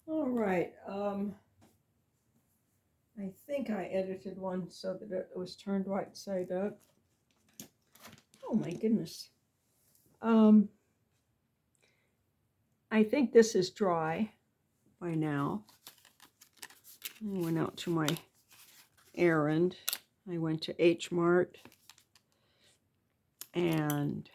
All right. I think I edited one so that it was turned right side up. Oh my goodness. Um, I think this is dry by now. I went out to my errand. I went to H Mart and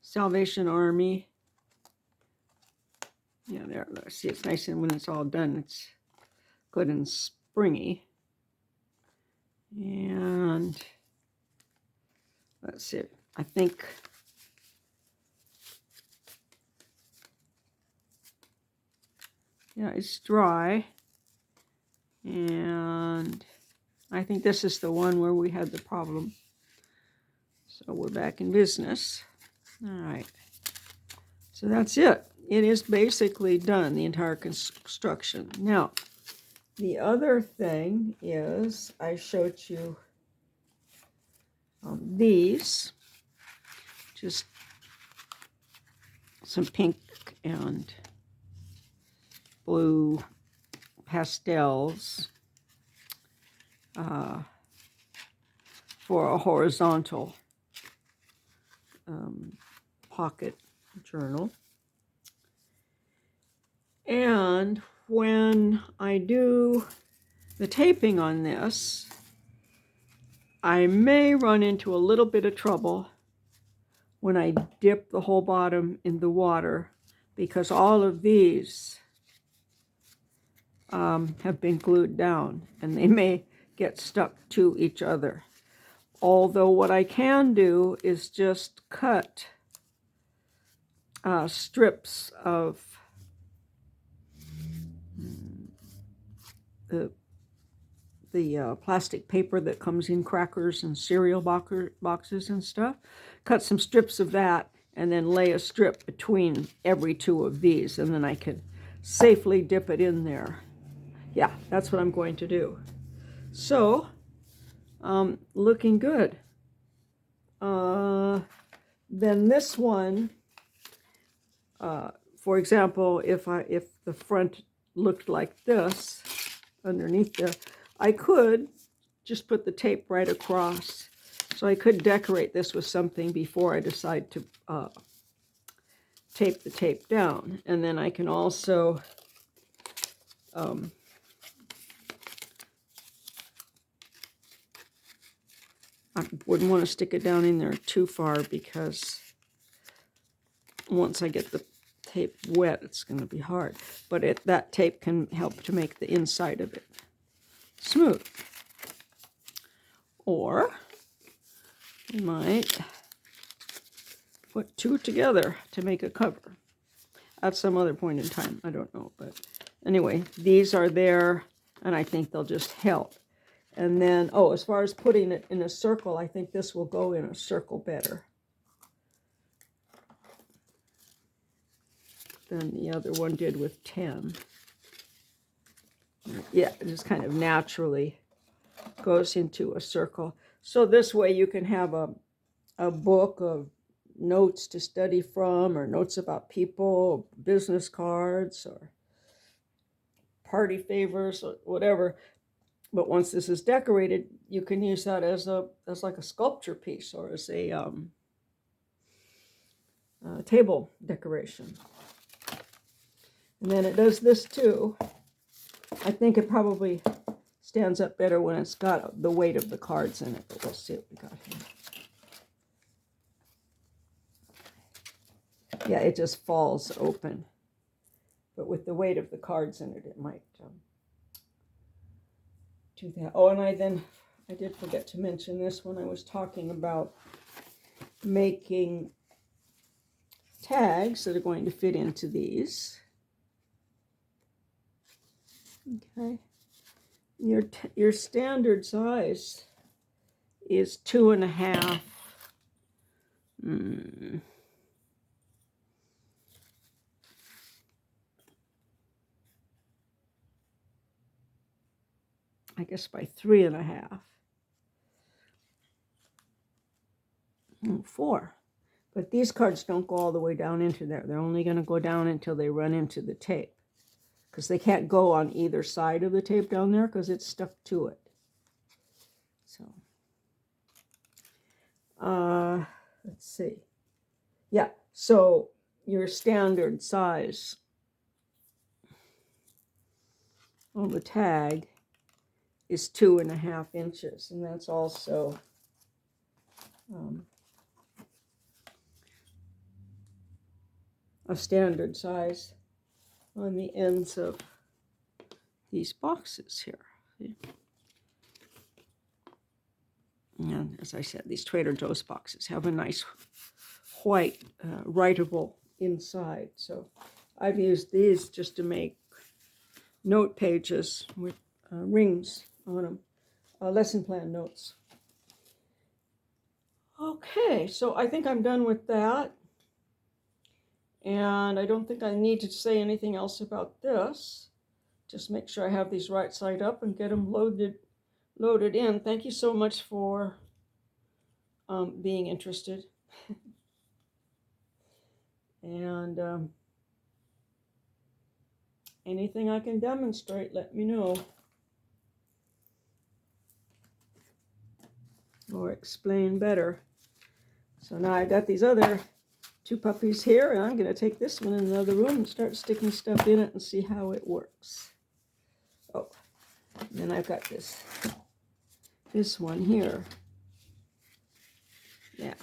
Salvation Army. Yeah, there. Let's see, it's nice, and when it's all done, it's good and springy. And let's see, I think yeah, it's dry. And I think this is the one where we had the problem. So we're back in business. All right. So that's it. It is basically done, the entire construction. Now, the other thing is I showed you these, just some pink and blue pastels for a horizontal pocket journal. And when I do the taping on this, I may run into a little bit of trouble when I dip the whole bottom in the water, because all of these have been glued down and they may get stuck to each other. Although what I can do is just cut strips of the plastic paper that comes in crackers and cereal boxes and stuff. Cut some strips of that and then lay a strip between every two of these, and then I can safely dip it in there. Yeah, that's what I'm going to do. So, looking good. Then this one, for example, if the front looked like this underneath there, I could just put the tape right across. So I could decorate this with something before I decide to tape the tape down. And then I can also I wouldn't want to stick it down in there too far, because once I get the tape wet, it's going to be hard. But that tape can help to make the inside of it smooth. Or you might put two together to make a cover at some other point in time. I don't know. But anyway, these are there, and I think they'll just help. And then, as far as putting it in a circle, I think this will go in a circle better than the other one did with 10. Yeah, it just kind of naturally goes into a circle. So this way you can have a book of notes to study from, or notes about people, business cards, or party favors, or whatever. But once this is decorated, you can use that as like a sculpture piece, or as a table decoration. And then it does this too. I think it probably stands up better when it's got the weight of the cards in it, but we'll see what we got here. Yeah, it just falls open. But with the weight of the cards in it, it might do that. Oh, and I did forget to mention this when I was talking about making tags that are going to fit into these. Okay. Your standard size is 2.5. I guess by 3.5. 4. But these cards don't go all the way down into there. They're only going to go down until they run into the tape, because they can't go on either side of the tape down there because it's stuck to it. So, let's see. Yeah, so your standard size on the tag is 2.5 inches, and that's also a standard size on the ends of these boxes here. See? And as I said, these Trader Joe's boxes have a nice white writable inside. So I've used these just to make note pages with rings on them, lesson plan notes. Okay, so I think I'm done with that. And I don't think I need to say anything else about this. Just make sure I have these right side up and get them loaded in. Thank you so much for being interested. And anything I can demonstrate, let me know. Or explain better. So now I got these other 2 puppies here, and I'm going to take this one in another room and start sticking stuff in it and see how it works. Oh, and then I've got this one here. Yeah.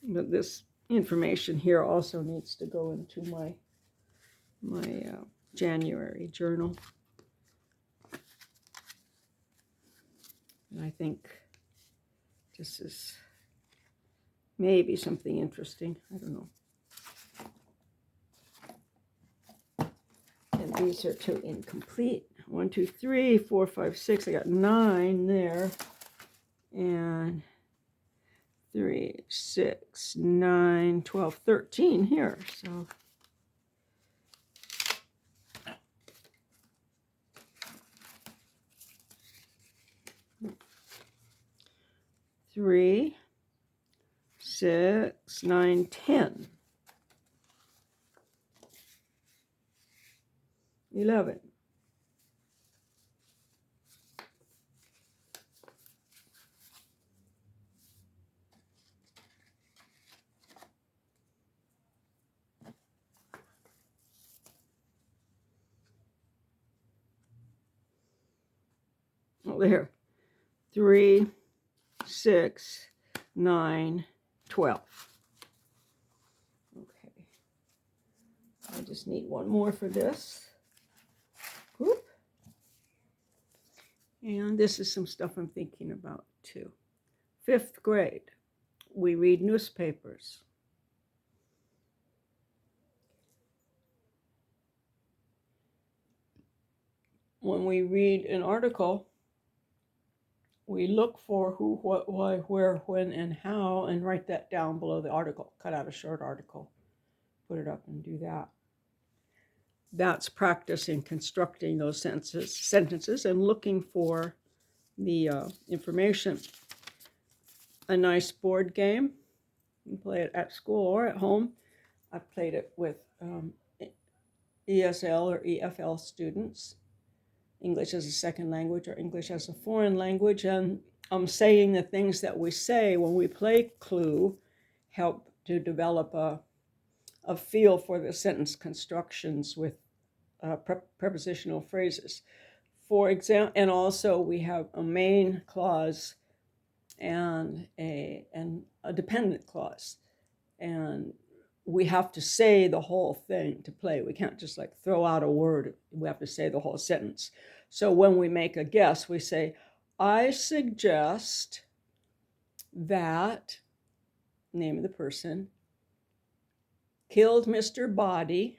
But this information here also needs to go into my January journal. And I think this is maybe something interesting. I don't know. And these are 2 incomplete. 1, 2, 3, 4, 5, 6. I got 9 there. And 3, 6, 9, 12, 13 here. So 3, 6, 9, 10, 11. Oh, there. 3, 6, 9, 12. Okay. I just need one more for this. Whoop. And this is some stuff I'm thinking about too. 5th grade, we read newspapers. When we read an article, we look for who, what, why, where, when, and how, and write that down below the article. Cut out a short article, put it up and do that. That's practicing constructing those sentences and looking for the information. A nice board game. You can play it at school or at home. I've played it with ESL or EFL students. English as a second language or English as a foreign language, and saying the things that we say when we play Clue help to develop a feel for the sentence constructions with prepositional phrases. For example, and also we have a main clause and a dependent clause, and we have to say the whole thing to play. We can't just like throw out a word. We have to say the whole sentence. So when we make a guess, we say, I suggest that, name of the person, killed Mr. Body